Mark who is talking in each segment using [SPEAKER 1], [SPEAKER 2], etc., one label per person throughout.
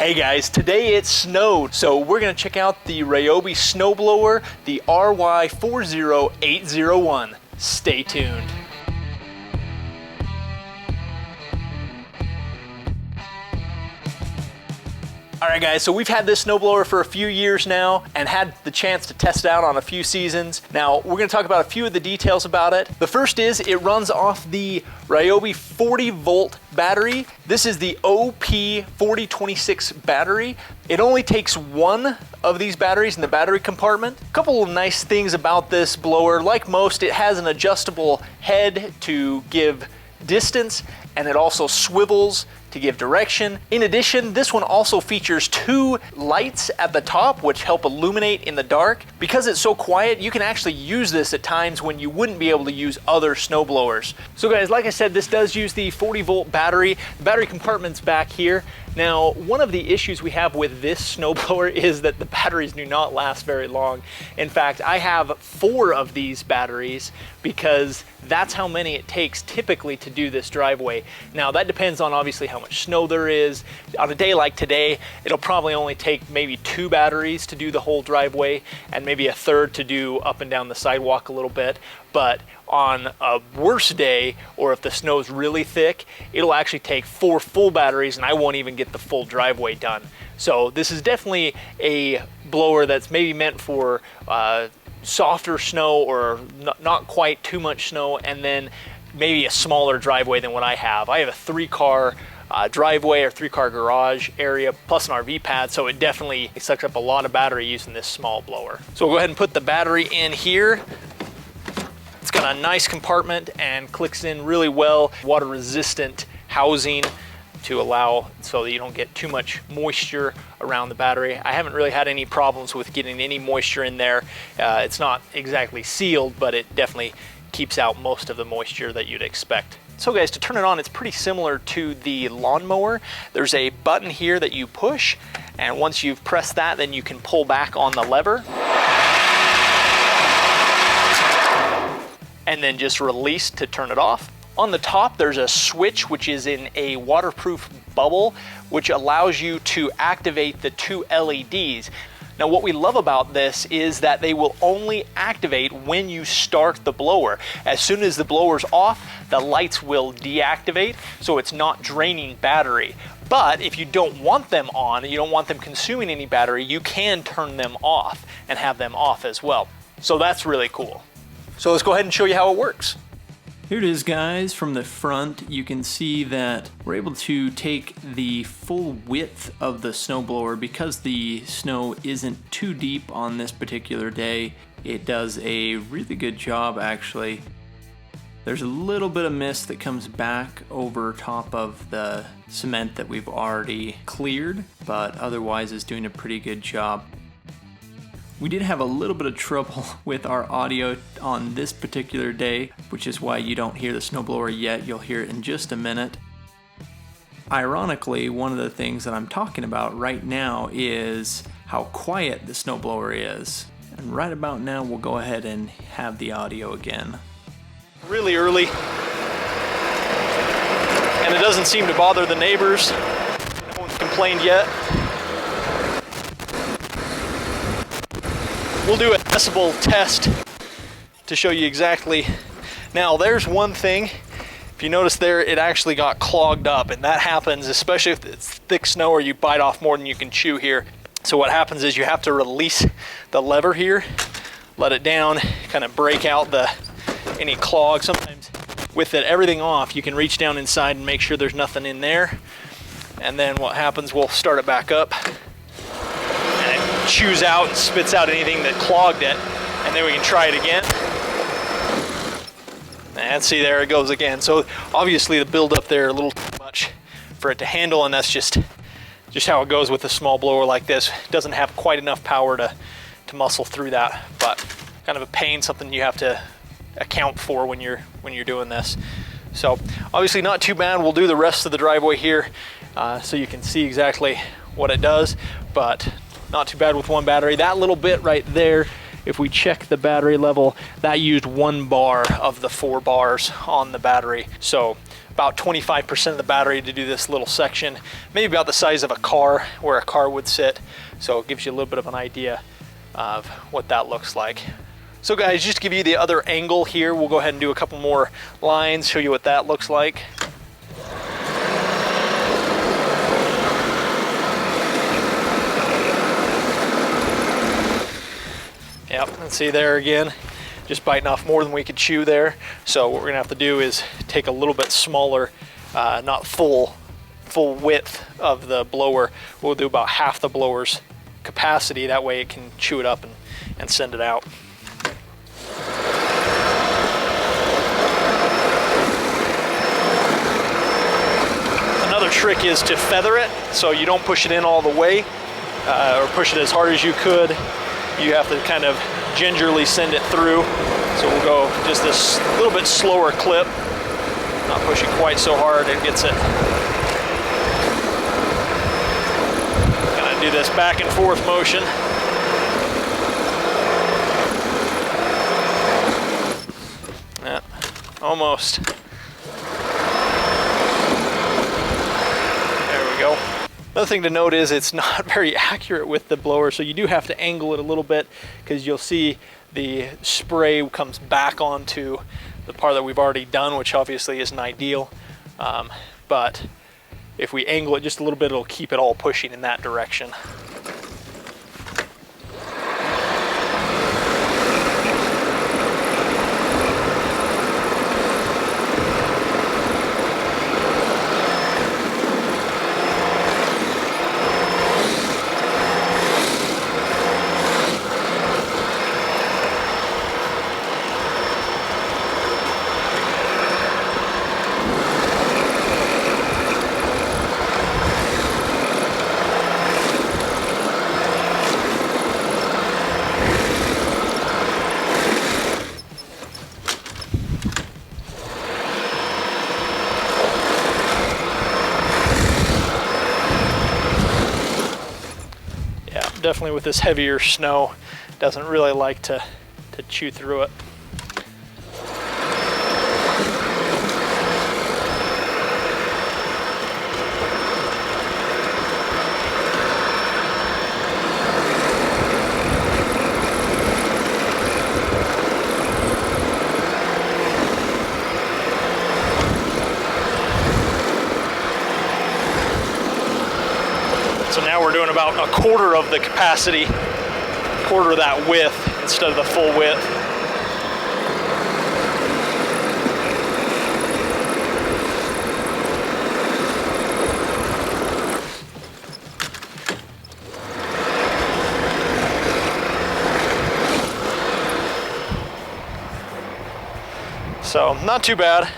[SPEAKER 1] Hey guys, today it snowed, so we're gonna check out the Ryobi snowblower, the RY40801. Stay tuned. All right guys, so we've had this snowblower for a few years now and had the chance to test it out on a few seasons. Now, we're gonna talk about a few of the details about it. The first is it runs off the Ryobi 40-volt battery. This is the OP4026 battery. It only takes one of these batteries in the battery compartment. A couple of nice things about this blower. Like most, it has an adjustable head to give distance, and it also swivels to give direction. In addition, this one also features two lights at the top which help illuminate in the dark. Because it's so quiet, you can actually use this at times when you wouldn't be able to use other snowblowers. So guys, like I said, this does use the 40-volt battery. The battery compartment's back here. Now, one of the issues we have with this snowblower is that the batteries do not last very long. In fact, I have 4 of these batteries because that's how many it takes typically to do this driveway. Now, that depends on obviously how much snow there is. On a day like today, it'll probably only take maybe 2 batteries to do the whole driveway and maybe a third to do up and down the sidewalk a little bit. But on a worse day, or if the snow's really thick, it'll actually take 4 full batteries and I won't even get the full driveway done. So this is definitely a blower that's maybe meant for softer snow or not quite too much snow, and then maybe a smaller driveway than what I have. I have a 3-car driveway or 3-car garage area plus an RV pad, so it definitely sucks up a lot of battery using this small blower. So we'll go ahead and put the battery in here. It's got a nice compartment and clicks in really well. Water resistant housing to allow so that you don't get too much moisture around the battery. I haven't really had any problems with getting any moisture in there. It's not exactly sealed, but it definitely keeps out most of the moisture that you'd expect. So guys, to turn it on, it's pretty similar to the lawnmower. There's a button here that you push, and once you've pressed that, then you can pull back on the lever and then just release to turn it off. On the top, there's a switch which is in a waterproof bubble, which allows you to activate the 2 LEDs. Now, what we love about this is that they will only activate when you start the blower. As soon as the blower's off, the lights will deactivate, so it's not draining battery. But if you don't want them on, you don't want them consuming any battery, you can turn them off and have them off as well. So that's really cool. So let's go ahead and show you how it works.
[SPEAKER 2] Here it is, guys. From the front, you can see that we're able to take the full width of the snowblower. Because the snow isn't too deep on this particular day, it does a really good job actually. There's a little bit of mist that comes back over top of the cement that we've already cleared, but otherwise it's doing a pretty good job. We did have a little bit of trouble with our audio on this particular day, which is why you don't hear the snowblower yet. You'll hear it in just a minute. Ironically, one of the things that I'm talking about right now is how quiet the snowblower is. And right about now, we'll go ahead and have the audio again.
[SPEAKER 1] Really early, and it doesn't seem to bother the neighbors. No one's complained yet. We'll do a decibel test to show you exactly. Now, there's one thing. If you notice there, it actually got clogged up, and that happens especially if it's thick snow or you bite off more than you can chew here. So what happens is you have to release the lever here, let it down, kind of break out any clog. Sometimes with everything off, you can reach down inside and make sure there's nothing in there. And then what happens, we'll start it back up. Chews out and spits out anything that clogged it, and then we can try it again. And see, there it goes again. So obviously the buildup there a little too much for it to handle, and that's just how it goes with a small blower like this. It doesn't have quite enough power to muscle through that, but kind of a pain, something you have to account for when you're doing this. So obviously not too bad. We'll do the rest of the driveway here so you can see exactly what it does, but not too bad with one battery. That little bit right there if we check the battery level, that used 1 bar of the 4 bars on the battery. So about 25% of the battery to do this little section, maybe about the size of a car, where a car would sit. So it gives you a little bit of an idea of what that looks like. So guys, just to give you the other angle here, we'll go ahead and do a couple more lines, show you what that looks like. Yep, and see there again, just biting off more than we could chew there. So what we're gonna have to do is take a little bit smaller, not full width of the blower. We'll do about half the blower's capacity, that way it can chew it up and send it out. Another trick is to feather it, so you don't push it in all the way, or push it as hard as you could. You have to kind of gingerly send it through. So we'll go just this little bit slower clip, not pushing quite so hard. It gets it. Gonna do this back and forth motion. Yeah, almost. There we go. Another thing to note is it's not very accurate with the blower, so you do have to angle it a little bit, because you'll see the spray comes back onto the part that we've already done, which obviously isn't ideal. But if we angle it just a little bit, it'll keep it all pushing in that direction. Definitely with this heavier snow, doesn't really like to chew through it. So now we're doing about a quarter of the capacity, quarter of that width instead of the full width. So not too bad.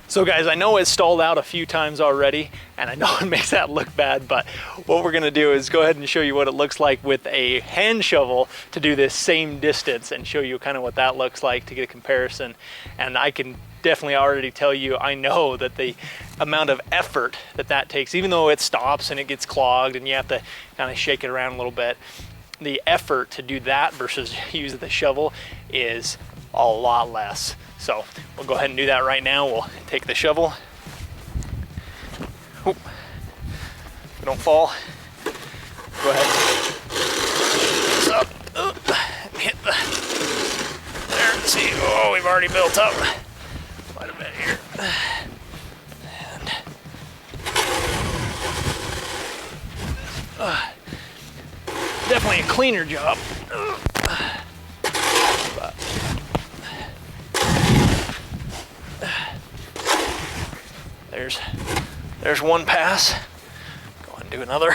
[SPEAKER 1] So guys, I know it's stalled out a few times already, and I know it makes that look bad, but what we're gonna do is go ahead and show you what it looks like with a hand shovel to do this same distance, and show you kind of what that looks like to get a comparison. And I can definitely already tell you, I know that the amount of effort that takes, even though it stops and it gets clogged and you have to kind of shake it around a little bit, the effort to do that versus use the shovel is a lot less. So we'll go ahead and do that right now. We'll take the shovel. Oop. We don't fall. Go ahead. Up. Oop. Hit the. There. See. Oh, we've already built up quite a bit here. And definitely a cleaner job. But there's one pass. Go ahead and do another.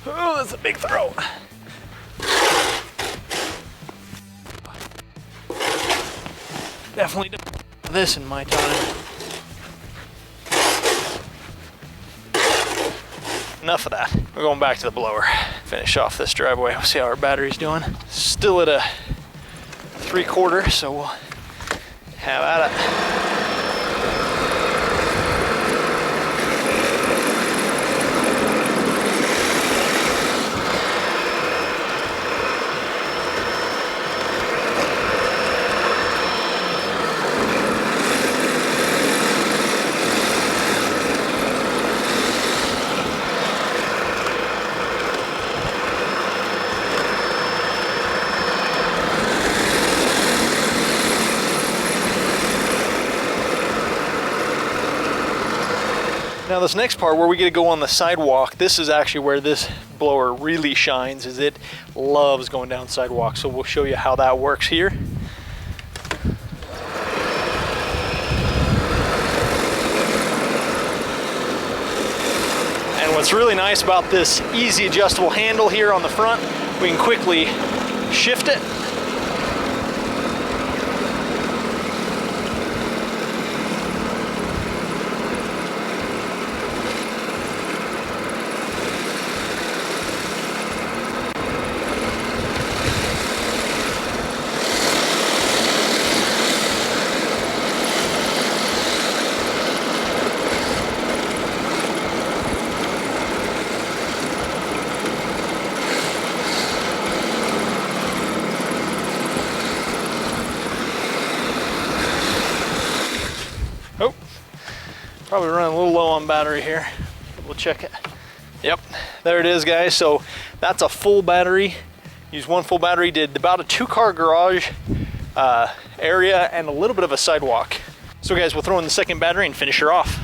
[SPEAKER 1] Oh, that's a big throw. Definitely did this in my time. Enough of that. We're going back to the blower. Finish off this driveway. We'll see how our battery's doing. Still at a 3/4, so we'll have at it. Now this next part where we get to go on the sidewalk, this is actually where this blower really shines, is it loves going down sidewalks. So we'll show you how that works here. And what's really nice about this easy adjustable handle here on the front, we can quickly shift it. Oh, probably running a little low on battery here. We'll check it. Yep, there it is, guys. So that's a full battery. Used one full battery, did about a 2-car garage area and a little bit of a sidewalk. So guys, we'll throw in the second battery and finish her off.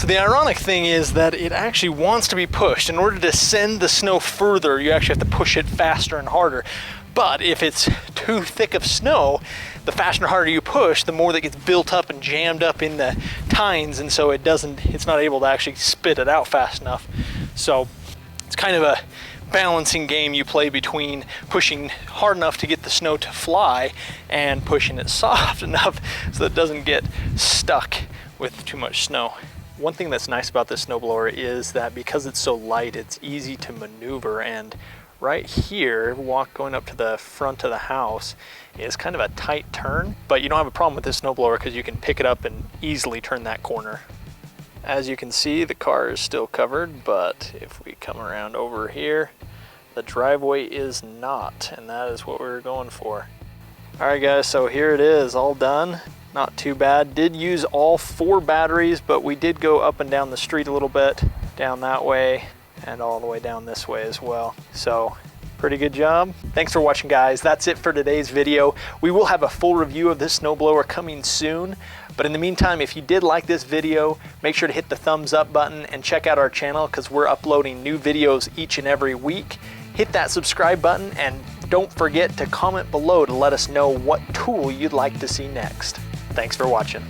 [SPEAKER 1] The ironic thing is that it actually wants to be pushed. In order to send the snow further, you actually have to push it faster and harder. But if it's too thick of snow, the faster and harder you push, the more that gets built up and jammed up in the tines, and so it's not able to actually spit it out fast enough. So it's kind of a balancing game you play between pushing hard enough to get the snow to fly and pushing it soft enough so that it doesn't get stuck with too much snow. One thing that's nice about this snowblower is that because it's so light, it's easy to maneuver, and right here, going up to the front of the house is kind of a tight turn, but you don't have a problem with this snowblower because you can pick it up and easily turn that corner. As you can see, the car is still covered, but if we come around over here, the driveway is not, and that is what we were going for. All right guys, so here it is, all done. Not too bad. Did use all 4 batteries, but we did go up and down the street a little bit, down that way and all the way down this way as well. So pretty good job. Thanks for watching, guys. That's it for today's video. We will have a full review of this snowblower coming soon. But in the meantime, if you did like this video, make sure to hit the thumbs up button and check out our channel because we're uploading new videos each and every week. Hit that subscribe button and don't forget to comment below to let us know what tool you'd like to see next. Thanks for watching.